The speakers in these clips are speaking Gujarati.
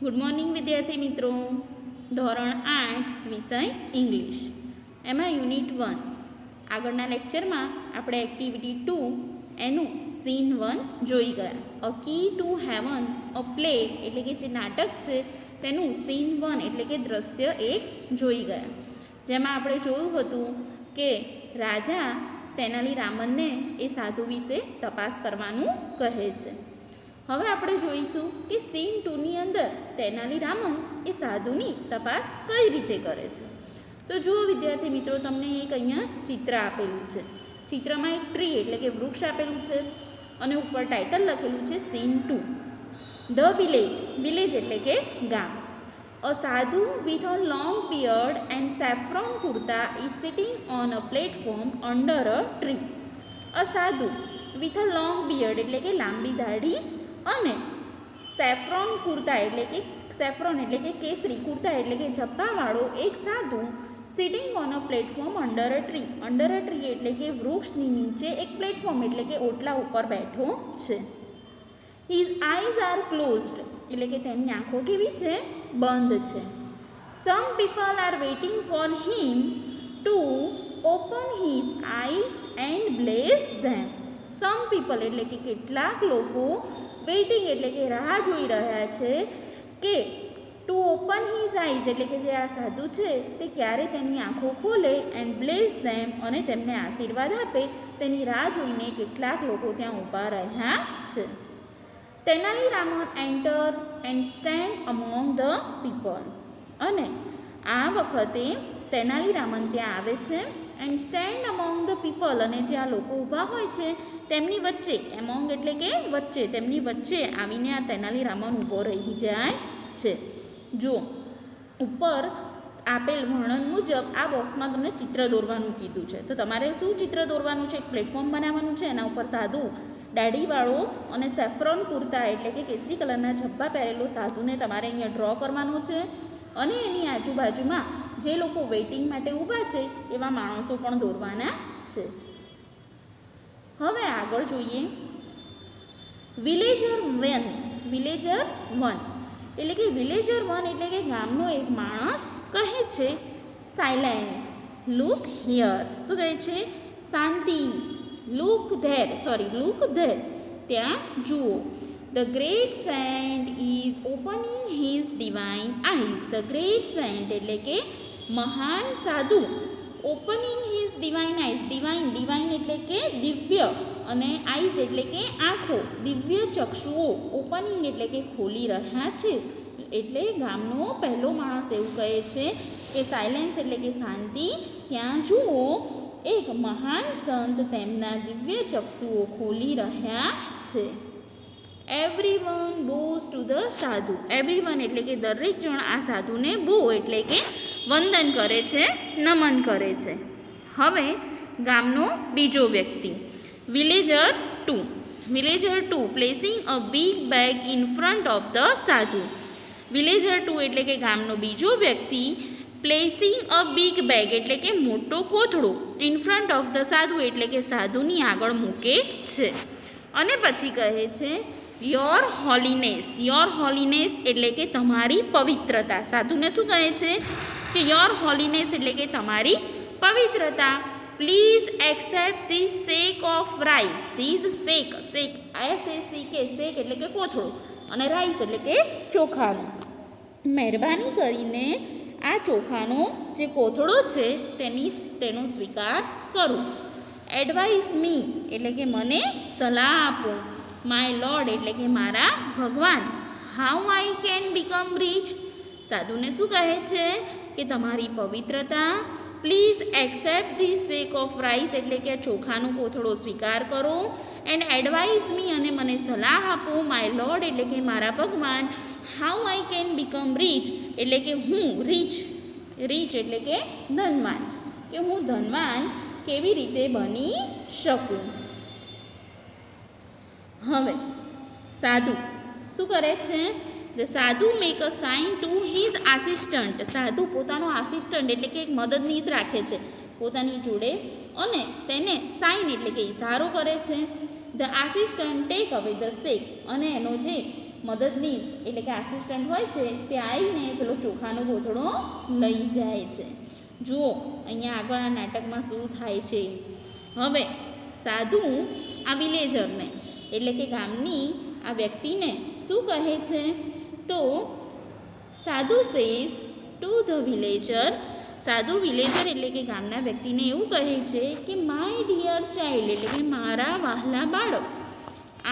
ગુડ મોર્નિંગ વિદ્યાર્થી મિત્રો. ધોરણ 8 વિષય ઇંગ્લિશ, એમાં યુનિટ 1 આગળના લેક્ચરમાં આપણે એક્ટિવિટી 2 એનું સીન 1 જોઈ ગયા. A key to heaven a play એટલે કે જે નાટક છે તેનું સીન 1 એટલે કે દ્રશ્ય 1 જોઈ ગયા, જેમાં આપણે જોયું હતું કે રાજા તેનાલી રામનને એ સાધુ વિશે તપાસ કરવાનું કહે છે. હવે આપણે જોઈશું કે સીન 2ની અંદર તેનાલી રામન એ સાધુની તપાસ કઈ રીતે કરે છે. તો જુઓ વિદ્યાર્થી મિત્રો, તમને એક અહીંયા ચિત્ર આપેલું છે. ચિત્રમાં એક ટ્રી એટલે કે વૃક્ષ આપેલું છે અને ઉપર ટાઇટલ લખેલું છે સીન 2. ધ વિલેજ, વિલેજ એટલે કે ગામ. A sadhu with a long beard and saffron kurta is sitting on a platform under a tree. A sadhu with a long beard એટલે કે લાંબી દાઢી અને સેફ્રોન કુર્તા એટલે કે કેસરી કુર્તા એટલે કે ઝભ્ભાવાળો એક સાધુ sitting on a platform under a tree. Under a tree એટલે કે વૃક્ષની નીચે એક પ્લેટફોર્મ એટલે કે ઓટલા ઉપર બેઠો છે. હિઝ આઈઝ આર ક્લોઝડ એટલે કે તેની આંખો કેવી છે? બંધ છે. Some people are waiting for him to open his eyes and bless them. Some people એટલે કે કેટલાક લોકો વેઇટિંગ એટલે કે રાહ જોઈ રહ્યા છે કે ટુ ઓપન હિઝ આઈઝ એટલે કે જે આ સાધુ છે તે ક્યારે તેની આંખો ખોલે, એન્ડ બ્લેસ ધેમ અને તેમને આશીર્વાદ આપે તેની રાહ જોઈને કેટલાક લોકો ત્યાં ઊભા રહ્યા છે. Tenali Raman enter and stand among the people. અને આ વખતે તેનાલી રામન ત્યાં આવે છે and stand among the people અને જે આ લોકો ઊભા હોય છે તેમની વચ્ચે, એમોંગ એટલે કે વચ્ચે, તેમની વચ્ચે આવીને આ તેનાલી રામન ઊભો રહી જાય છે. જુઓ, ઉપર આપેલ વર્ણન મુજબ આ બોક્સમાં તમને ચિત્ર દોરવાનું કીધું છે. તો તમારે શું ચિત્ર દોરવાનું છે? એક પ્લેટફોર્મ બનાવવાનું છે, એના ઉપર સાધુ દાઢીવાળો અને સેફ્રોન કુર્તા એટલે કે કેસરી કલરના ઝભ્ભા પહેરેલો સાધુને તમારે અહીંયા ડ્રો કરવાનો છે અને એની આજુબાજુમાં જે લોકો વેઇટિંગ માટે ઊભા છે એવા માણસો પણ દોરવાના છે. હવે આગળ જોઈએ વિલેજર 1. વિલેજર 1 એટલે કે વિલેજર 1 એટલે કે ગામનો એક માણસ કહે છે સાયલેન્સ, લુક હિયર. શું કહે છે? શાંતિ. લુક ધેર, ત્યાં જુઓ. The great saint is opening his divine eyes. The great saint એટલે કે મહાન સાધુ opening his divine eyes. Divine એટલે કે દિવ્ય અને આઈઝ એટલે કે આંખો, દિવ્ય ચક્ષુઓ. ઓપનિંગ એટલે કે ખોલી રહ્યા છે. એટલે ગામનો પહેલો માણસ એવું કહે છે કે સાયલેન્સ એટલે કે શાંતિ, ત્યાં જુઓ એક મહાન સંત તેમના દિવ્ય ચક્ષુઓ ખોલી રહ્યા છે. એવરીવન બોઝ ટુ ધ સાધુ. એવરીવન એટલે કે દરેક જણ આ સાધુને બો એટલે કે વંદન કરે છે, નમન કરે છે. હવે ગામનો બીજો વ્યક્તિ villager 2. Villager 2 placing a big bag in front of the સાધુ. વિલેજર 2 એટલે કે ગામનો બીજો વ્યક્તિ પ્લેસિંગ અ બિગ બેગ એટલે કે મોટો કોથળો ઇન ફ્રન્ટ ઓફ ધ સાધુ એટલે કે સાધુની આગળ મૂકે છે અને પછી કહે છે યોર હોલીનેસ. યોર હોલીનેસ એટલે કે તમારી પવિત્રતા. સાધુને શું કહે છે કે યોર હોલીનેસ એટલે કે તમારી પવિત્રતા. Please accept this sack of rice. This sack, SACK sack એટલે કે કોથળો અને રાઈસ એટલે કે ચોખાનું. મહેરબાની કરીને આ ચોખાનો જે કોથળો છે તેનો સ્વીકાર કરો. એડવાઇઝ મી એટલે કે મને સલાહ આપો. માય લોર્ડ એટલે કે મારા ભગવાન. How I can become rich. સાધુને શું કહે છે કે તમારી પવિત્રતા. Please accept this sack of rice એટલે કે ચોખાનો કોથળો સ્વીકાર કરો. એન્ડ એડવાઇઝ મી અને મને સલાહ આપો. માય લોર્ડ એટલે કે મારા ભગવાન. How I can become rich એટલે કે હું રીચ એટલે કે ધનવાન, કે હું ધનવાન કેવી રીતે બની શકું. હવે સાધુ શું કરે છે? ધ સાધુ make a sine to his assistant. સાધુ પોતાનો આસિસ્ટન્ટ એટલે કે એક મદદનીશ રાખે છે પોતાની જોડે અને તેને સાઇન એટલે કે ઇશારો કરે છે. The assistant take away the sack અને એનો જે મદદનીશ એટલે કે આસિસ્ટન્ટ હોય છે તે આવીને પેલો ચોખાનો કોથળો લઈ જાય છે. જુઓ અહીંયા આગળ આ નાટકમાં શું થાય છે. હવે સાધુ આ વિલેજરને એટલે કે ગામની આ વ્યક્તિને શું કહે છે, તો સાધુ સેઝ ટુ ધ વિલેજર, સાધુ વિલેજર એટલે કે ગામના વ્યક્તિને એવું કહે છે કે માય ડિયર ચાઇલ્ડ એટલે કે મારા વહાલા બાળક,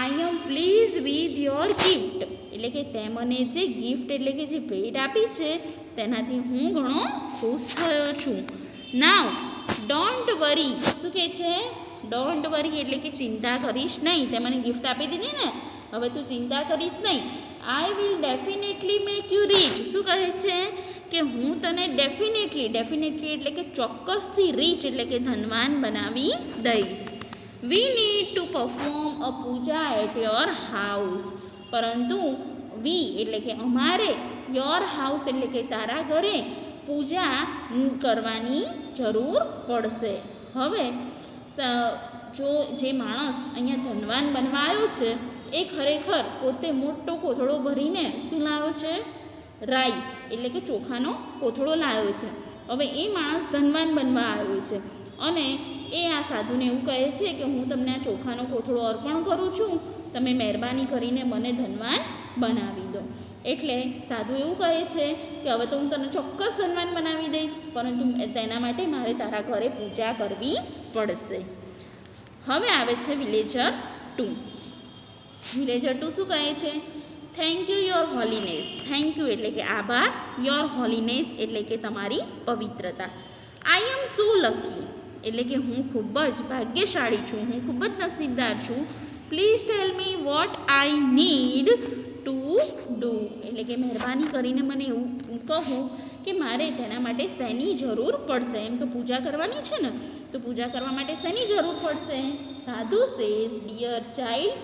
આઈ એમ પ્લીઝ વિથ યોર ગિફ્ટ એટલે કે તે મને જે ગિફ્ટ એટલે કે જે ભેટ આપી છે તેનાથી હું ઘણો ખુશ થયો છું. નાવ ડોન્ટ વરી, શું કહે છે, ડોન્ટ વરી એટલે કે ચિંતા કરીશ નહીં, તે મને ગિફ્ટ આપી દીધી ને, હવે તું ચિંતા કરીશ નહીં. I will definitely make you rich, શું કહે છે કે હું તને ડેફિનેટલી એટલે કે ચોક્કસથી રીચ એટલે કે ધનવાન બનાવી દઈશ. We need to perform a puja at your house, પરંતુ વી એટલે કે અમારે, યોર હાઉસ એટલે કે તારા ઘરે પૂજા કરવાની જરૂર પડશે. હવે જો જે માણસ અહીંયા ધનવાન બનવા આવ્યો છે એ ખરેખર પોતે મોટો કોથળો ભરીને શું લાવ્યો છે, રાઈસ એટલે કે ચોખાનો કોથળો લાવ્યો છે. હવે એ માણસ ધનવાન બનવા આવ્યો છે અને એ આ સાધુને એવું કહે છે કે હું તમને આ ચોખાનો કોથળો અર્પણ કરું છું, તમે મહેરબાની કરીને મને ધનવાન બનાવી દો. એટલે સાધુ એવું કહે છે કે હવે તો હું તને ચોક્કસ ધનવાન બનાવી દઈશ, પરંતુ તેના માટે મારે તારા ઘરે પૂજા કરવી પડશે. હવે આવે છે વિલેજર 2. વિલેજર 2 શું કહે છે, thank you your Holiness, thank you એટલે કે આભાર, યોર હોલીનેસ એટલે કે તમારી પવિત્રતા. આઈ એમ સો લકી એટલે કે હું ખૂબ જ ભાગ્યશાળી છું, હું ખૂબ જ નસીબદાર છું. Please tell me what I need to do એટલે કે મહેરબાની કરીને મને એવું કહો કે મારે તેના માટે શેની જરૂર પડશે. એમ કે પૂજા કરવાની છે ને, તો પૂજા કરવા માટે શેની જરૂર પડશે. સાધુ સેઝ ડિયર ચાઇલ્ડ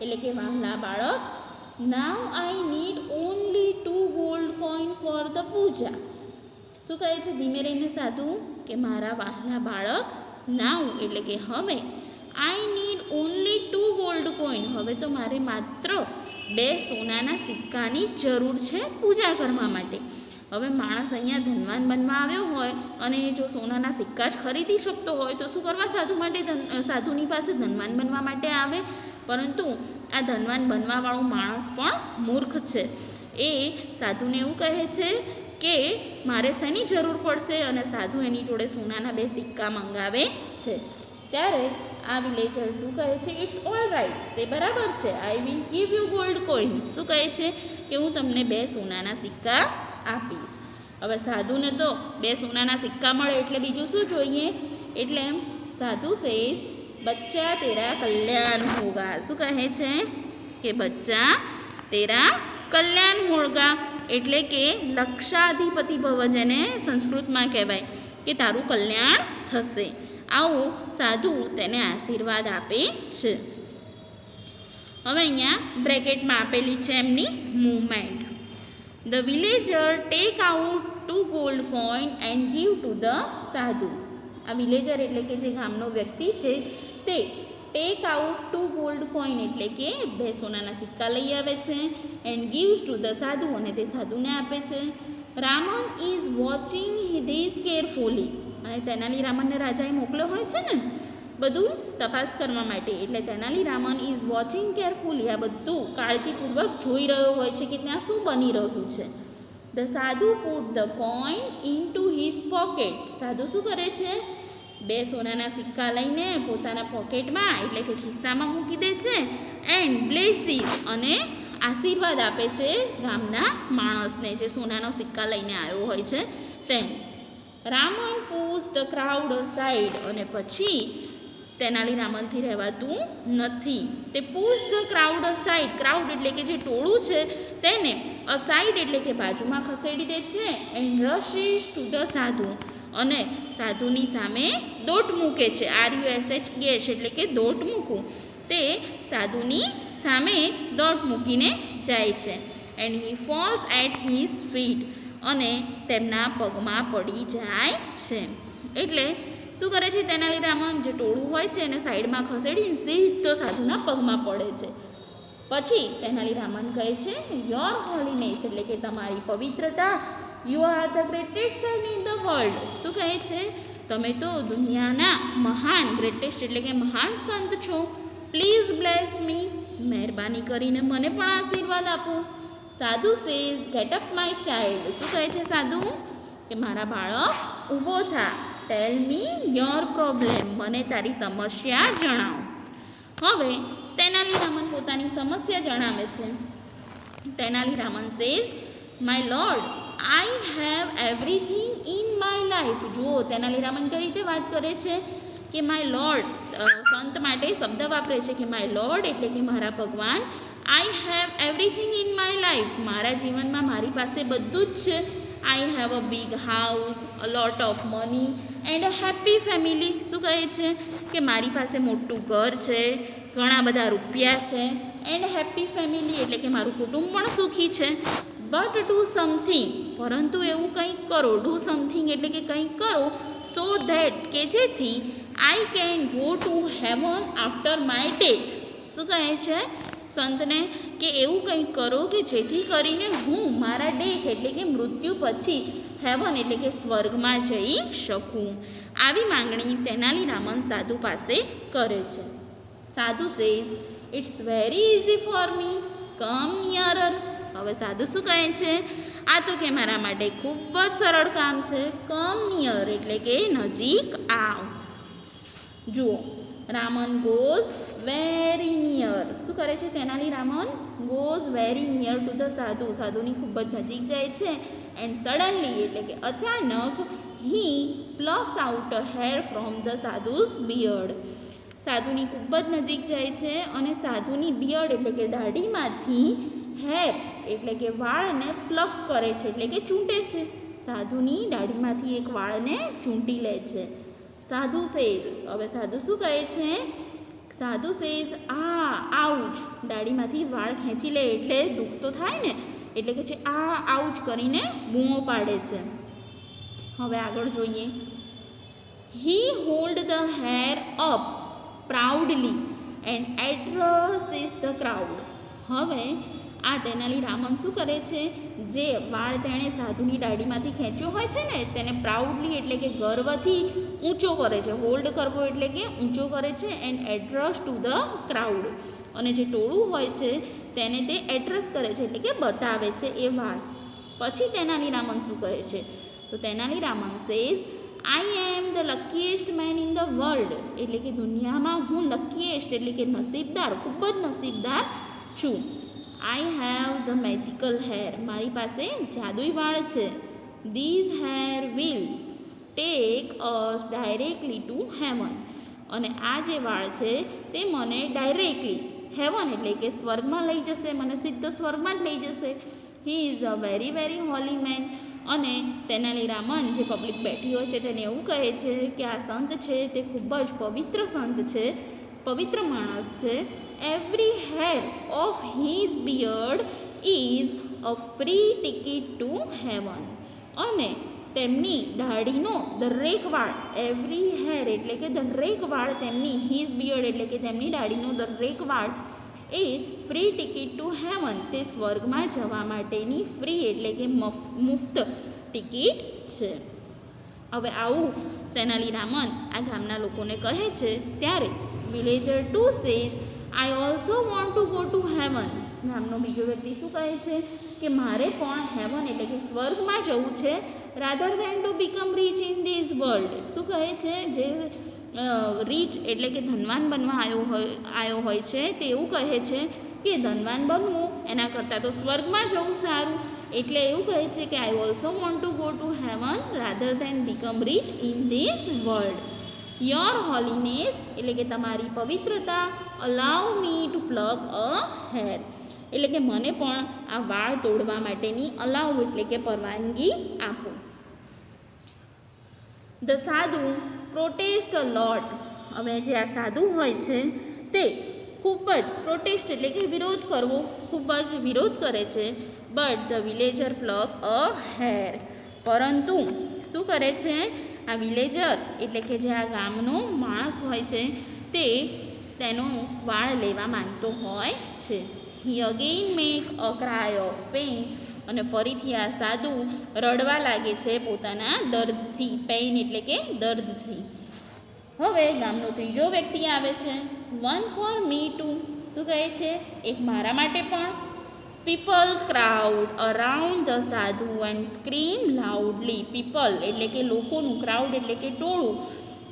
એટલે કે વહાલા બાળક, now I need only 2 gold coin for the puja. શું કહે છે ધીમે રહીને સાધુ કે મારા વહાલા બાળક, નાવ એટલે કે હવે, આઈ નીડ ઓનલી 2 ગોલ્ડ કોઈન હવે તો મારે માત્ર 2 સોનાના સિક્કાની જરૂર છે પૂજા કરવા માટે. હવે માણસ અહીંયા ધનવાન બનવા આવ્યો હોય અને જો સોનાના સિક્કા જ ખરીદી શકતો હોય તો શું કરવા સાધુ માટે, સાધુની પાસે ધનવાન બનવા માટે આવે. પરંતુ આ ધનવાન બનવાવાળો માણસ પણ મૂર્ખ છે. એ સાધુને એવું કહે છે કે મારે શેની જરૂર પડશે અને સાધુ એની જોડે સોનાના 2 સિક્કા મંગાવે છે. ત્યારે આ વિલેજર 2 કહે છે ઇટ્સ ઓલ રાઇટ, તે બરાબર છે. I will give you gold coins, શું કહે છે કે હું તમને 2 સોનાના સિક્કા આપીશ. હવે સાધુને તો 2 સોનાના સિક્કા મળે એટલે બીજું શું જોઈએ. એટલે સાધુ સેઝ બચ્ચા તેરા કલ્યાણ હોગા, શું કહે છે કે બચ્ચા તેરા કલ્યાણ હોગા એટલે કે લક્ષાધિપતિ ભવ, જેને સંસ્કૃતમાં કહેવાય કે તારું કલ્યાણ થશે. આવું સાધુ તેને આશીર્વાદ આપે છે. હવે અહીંયા બ્રેકેટમાં આપેલી છે એમની movement. The villager take out 2 gold coin and give to the સાધુ. આ વિલેજર એટલે કે જે ગામનો વ્યક્તિ છે તે ટેક આઉટ 2 ગોલ્ડ કોઈન એટલે કે 2 સોનાના સિક્કા લઈ આવે છે એન્ડ ગીવ્સ ટુ ધ સાધુ અને તે સાધુને આપે છે. Raman is watching this carefully અને તેનાલી રામનને રાજાએ મોકલ્યો હોય છે ને બધું તપાસ કરવા માટે, એટલે Tenali Raman is watching carefully આ બધું કાળજીપૂર્વક જોઈ રહ્યો હોય છે કે ત્યાં શું બની રહ્યું છે. ધ સાધુ put the coin in to his pocket, સાધુ શું કરે છે 2 સોનાના સિક્કા લઈને પોતાના પોકેટમાં એટલે કે ખિસ્સામાં મૂકી દે છે એન્ડ બ્લેસીસ અને આશીર્વાદ આપે છે ગામના માણસને જે સોનાનો સિક્કા લઈને આવ્યો હોય છે તેને. Raman push the crowd side અને પછી તેનાલી રામનથી રહેવાતું નથી. તે push the crowd side, crowd એટલે કે જે ટોળું છે તેને અસાઈડ એટલે કે બાજુમાં ખસેડી દે છે એન્ડ રશિસ ટુ ધ સાધુ અને સાધુની સામે દોટ મૂકે છે. RUSH એટલે કે દોટ મૂકવું. તે સાધુની સામે દોટ મૂકીને જાય છે and he falls at his feet અને તેમના પગમાં પડી જાય છે. એટલે શું કરે છે તેનાલી રામન, જે ટોળું હોય છે એને સાઈડમાં ખસેડીને સીધો સાધુના પગમાં પડે છે. પછી તેનાલી રામન કહે છે યોર હોલીનેસ એટલે કે તમારી પવિત્રતા, you are the greatest saint in the world. શું કહે છે? તમે તો દુનિયાના મહાન, ગ્રેટેસ્ટ એટલે કે મહાન સંત છો. પ્લીઝ બ્લેસ મી, મહેરબાની કરીને મને પણ આશીર્વાદ આપો. સાધુ says get up my child. શું કહે છે સાધુ? કે મારા બાળક ઊભો થા. ટેલ મી યોર પ્રોબ્લેમ, મને તારી સમસ્યા જણાવ. હવે તેનાલી રામન પોતાની સમસ્યા જણાવે છે. Tenali Raman says my lord I have everything in my life. જુઓ તેનાલી રામન કઈ રીતે વાત કરે છે કે માય લોર્ડ, સંત માટે શબ્દ વાપરે છે કે માય લોર્ડ એટલે કે મારા ભગવાન. I have everything in my life, મારા જીવનમાં મારી પાસે બધું જ છે. I have a big house, a lot of money and a happy family. શું કહે છે કે મારી પાસે મોટું ઘર છે, ઘણા બધા રૂપિયા છે, એન્ડ હેપી ફેમિલી એટલે કે મારું કુટુંબ પણ સુખી છે. બટ ડુ સમથિંગ, પરંતુ એવું કંઈક કરો. ડુ સમથિંગ એટલે કે કંઈક કરો સો ધેટ કે જેથી I can go to heaven after my death. શું કહે છે સંતને કે એવું કંઈક કરો કે જેથી કરીને હું મારા ડેથ એટલે કે મૃત્યુ પછી હેવન એટલે કે સ્વર્ગમાં જઈ શકું. આવી માંગણી તેનાલી રામન સાધુ પાસે કરે છે. Sadhu says it's very easy for me, come nearer. હવે સાધુ શું કહે છે? આ તો કે મારા માટે ખૂબ જ સરળ કામ છે. કમ નિયર એટલે કે નજીક આવ. જુઓ રામન ગોઝ વેરી નિયર. શું કરે છે Tenali Raman? Goes very near to the સાધુ, સાધુની ખૂબ જ નજીક જાય છે. એન્ડ સડનલી એટલે કે અચાનક he plucks out a hair from the sadhu's beard. સાધુની ખૂબ જ નજીક જાય છે અને સાધુની બિયર્ડ એટલે કે દાઢીમાંથી હેર એટલે કે વાળને પ્લક કરે છે એટલે કે ચૂંટે છે. સાધુની દાઢીમાંથી એક વાળને ચૂંટી લે છે. સાધુ સેઝ, હવે સાધુ શું કહે છે? સાધુ સેઝ આઉચ, દાઢીમાંથી વાળ ખેંચી લે એટલે દુઃખ તો થાય ને, એટલે કે છે આઉચ કરીને બૂમો પાડે છે. હવે આગળ જોઈએ. He hold the hair up proudly and addresses the crowd. હવે આ તેનાલી રામન શું કરે છે? જે વાળ તેણે સાધુની દાઢીમાંથી ખેંચ્યો હોય છે ને તેને પ્રાઉડલી એટલે કે ગર્વથી ઊંચો કરે છે. હોલ્ડ કરવો એટલે કે ઊંચો કરે છે. And address to the crowd, અને જે ટોળું હોય છે તેને તે એડ્રેસ કરે છે એટલે કે બતાવે છે એ વાળ. પછી તેનાલી રામન શું કહે છે? તો Tenali Raman says I am the luckiest man in the world. એટલે કે દુનિયામાં હું લકીએસ્ટ એટલે કે નસીબદાર, ખૂબ જ નસીબદાર છું. I have the magical hair, મારી પાસે જાદુઈ વાળ છે. These hair will take us directly to heaven. અને આ જે વાળ છે તે મને ડાયરેક્ટલી હેવન એટલે કે સ્વર્ગમાં લઈ જશે, મને સીધો સ્વર્ગમાં જ લઈ જશે. He is a very very holy man. અને તેનાલી રામન જે પબ્લિક બેઠી હોય છે તેને એવું કહે છે કે આ સંત છે તે ખૂબ જ પવિત્ર સંત છે, પવિત્ર માણસ છે. Every hair of his beard is a free ticket two heaven. અને તેમની દાઢીનો દરેક વાળ, એવરી હેર એટલે કે દરેક વાળ તેમની, હિઝ બિયર્ડ એટલે કે તેમની દાઢીનો દરેક વાળ એ ફ્રી ટિકિટ ટુ હેવન, તે સ્વર્ગમાં જવા માટેની ફ્રી એટલે કે મુફ્ત ટિકિટ છે. હવે આવું તેનાલી રામન આ ગામના લોકોને કહે છે ત્યારે villager two says I also want to go to heaven. ગામનો બીજો વ્યક્તિ શું કહે છે કે મારે પણ હેવન એટલે કે સ્વર્ગમાં જવું છે, rather than to become rich in this world. શું કહે છે? જે રીચ એટલે કે ધનવાન બનવા આવ્યો હોય છે તે એવું કહે છે કે ધનવાન બનવું એના કરતાં તો સ્વર્ગમાં જવું સારું. એટલે એવું કહે છે કે I also want to go to heaven rather than become rich in this world. Your holiness એટલે કે તમારી પવિત્રતા, allow me to pluck a hair એટલે કે મને પણ આ વાળ તોડવા માટેની અલાઉ એટલે કે પરવાનગી આપો. ધ સાધુ પ્રોટેસ્ટ અ લોટ. હવે જે આ સાધુ હોય છે તે ખૂબ જ પ્રોટેસ્ટ એટલે કે વિરોધ કરવો, ખૂબ જ વિરોધ કરે છે. But the villager pluck a hair. પરંતુ શું કરે છે આ વિલેજર એટલે કે જે આ ગામનો માણસ હોય છે તે તેનો વાળ લેવા માંગતો હોય છે. He again make a cry of pain. અને ફરીથી આ સાધુ રડવા લાગે છે પોતાના દર્દથી. પેઇન એટલે કે દર્દથી. હવે ગામનો ત્રીજો વ્યક્તિ આવે છે. One for me to. શું કહે છે? એક મારા માટે પણ. પીપલ ક્રાઉડ અરાઉન્ડ ધ સાધુ એન્ડ સ્ક્રીમ લાઉડલી. પીપલ એટલે કે લોકોનું, ક્રાઉડ એટલે કે ટોળું,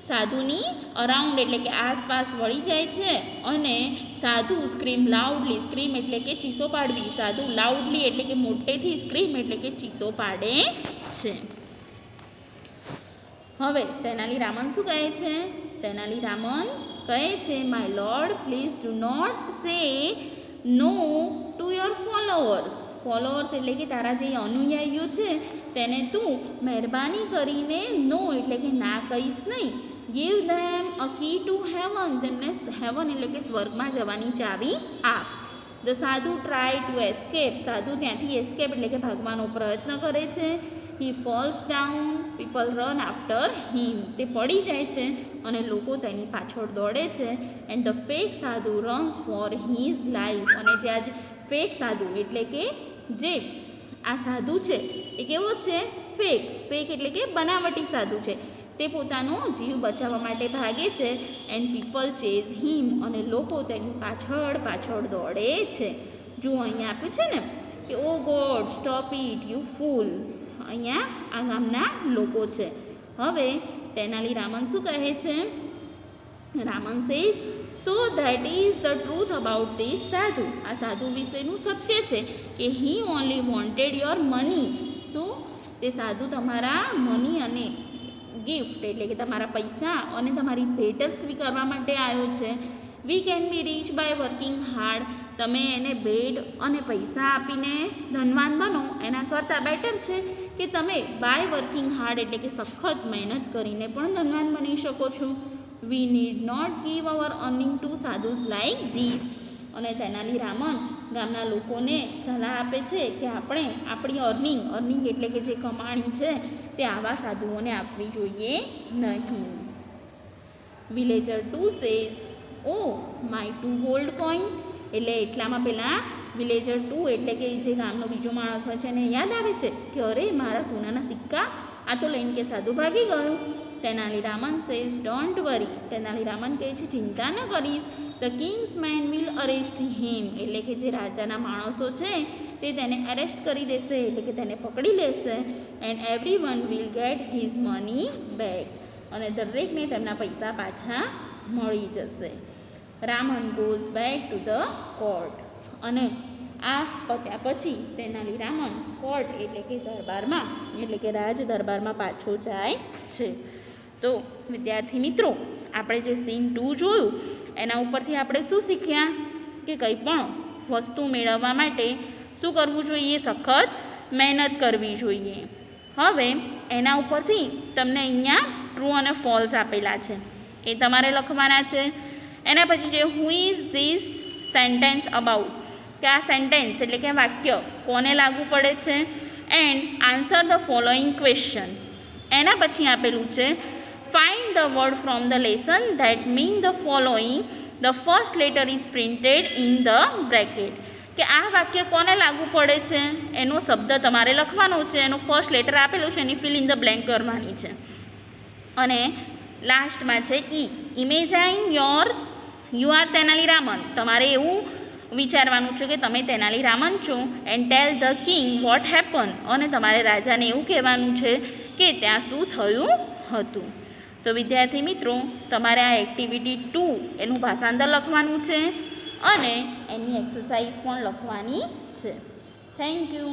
સાધુની અરાઉન્ડ એટલે કે આસપાસ વળી જાય છે અને સાધુ સ્ક્રીમ લાઉડલી. સ્ક્રીમ એટલે કે ચીસો પાડવી. સાધુ લાઉડલી એટલે કે મોટેથી, સ્ક્રીમ એટલે કે ચીસો પાડે છે. હવે તેનાલી રામન શું કહે છે? તેનાલી રામન કહે છે, my lord please do not say no to your followers. Followers એટલે કે તારા જે અનુયાયીઓ છે તેને તું મહેરબાની કરીને નો એટલે કે ના કહીશ નહીં. Give them a key to heaven. તેમને હેવન એટલે કે સ્વર્ગમાં જવાની ચાવી આપ. ધ સાધુ ટ્રાય ટુ એસ્કેપ. સાધુ ત્યાંથી એસ્કેપ એટલે કે ભાગવાનો પ્રયત્ન કરે છે. He falls down. People run after him. તે પડી જાય છે અને લોકો તેની પાછળ દોડે છે. એન્ડ ધ ફેક સાધુ રન્સ ફોર હિઝ લાઈફ. અને જ્યાં ફેક સાધુ એટલે કે જે આ સાધુ છે એ કેવો છે? ફેક. ફેક એટલે કે બનાવટી સાધુ છે. તે પોતાનો જીવ બચાવવા માટે ભાગે છે. એન્ડ પીપલ ચેઝ હિમ. અને લોકો તેની પાછળ પાછળ દોડે છે. જુઓ અહીંયા આપ્યું છે ને કે ઓ ગોડ સ્ટોપ ઇટ યુ ફૂલ. અહીંયા આ ગામના લોકો છે. હવે તેનાલી રામન શું કહે છે? Raman says so that is the truth about this સાધુ. આ સાધુ વિશેનું સત્ય છે કે હી ઓનલી વોન્ટેડ યોર મની. શું? તે સાધુ તમારા મની અને ગિફ્ટ એટલે કે તમારા પૈસા અને તમારી ભેટ સ્વીકારવા માટે આવ્યો છે. We can be rich by working hard. તમે એને ભેટ અને પૈસા આપીને ધનવાન બનો એના કરતાં બેટર છે કે તમે બાય વર્કિંગ હાર્ડ એટલે કે સખત મહેનત કરીને પણ ધનવાન બની શકો છો. We need not give our earning to sadhus like this. અને તેનાલી રામન ગામના લોકોને સલાહ આપે છે કે આપણે આપણી અર્નિંગ એટલે કે જે કમાણી છે તે આવા સાધુઓને આપવી જોઈએ નહીં. Villager 2 says oh my 2 gold coin. એટલે એટલામાં પહેલાં વિલેજર 2 એટલે કે જે ગામનો બીજો માણસ હોય છે એને યાદ આવે છે કે અરે મારા સોનાના સિક્કા આ તો લઈને કે સાધુ ભાગી ગયું. Tenali Raman says don't worry. Tenali Raman કહે છે ચિંતા ન કરીશ. The king's man will arrest him. એટલે કે જે રાજાના માણસો છે તે તેને અરેસ્ટ કરી દેશે એટલે કે તેને પકડી લેશે. And every one will get his money back. અને દરેકને તેમના પૈસા પાછા મળી જશે. Raman goes back to the court. અને આ પત્યા પછી તેનાલી રામન કોર્ટ એટલે કે દરબારમાં એટલે કે રાજ દરબારમાં પાછો જાય છે. તો વિદ્યાર્થી મિત્રો, આપણે જે સીન 2 જોયું એના ઉપરથી આપણે શું શીખ્યા કે કંઈ પણ વસ્તુ મેળવવા માટે શું કરવું જોઈએ? સખત મહેનત કરવી જોઈએ. હવે એના ઉપરથી તમને અહીંયા ટ્રુ અને ફોલ્સ આપેલા છે એ તમારે લખવાના છે. એના પછી જે who is this sentence about, કે આ સેન્ટેન્સ એટલે કે વાક્ય કોને લાગુ પડે છે. And answer the following question. એના પછી આપેલું છે find the word from the lesson that mean the following. The first letter is printed in the bracket. કે આ વાક્ય કોને લાગુ પડે છે એનો શબ્દ તમારે લખવાનો છે. એનો ફર્સ્ટ લેટર આપેલું છે એની ફિલ ઇન ધ બ્લેન્ક કરવાની છે. અને લાસ્ટમાં છે E. Imagine you are Tenali Raman. તમારે એવું વિચારવાનું છે કે તમે તેનાલી રામન છો. And tell the king what happen. અને તમારે રાજાને એવું કહેવાનું છે કે ત્યાં શું થયું હતું. તો વિદ્યાર્થી મિત્રો, તમારે આ એક્ટિવિટી 2 એનું ભાષાંતર લખવાનું છે અને એની એક્સરસાઇઝ પણ લખવાની છે. Thank you.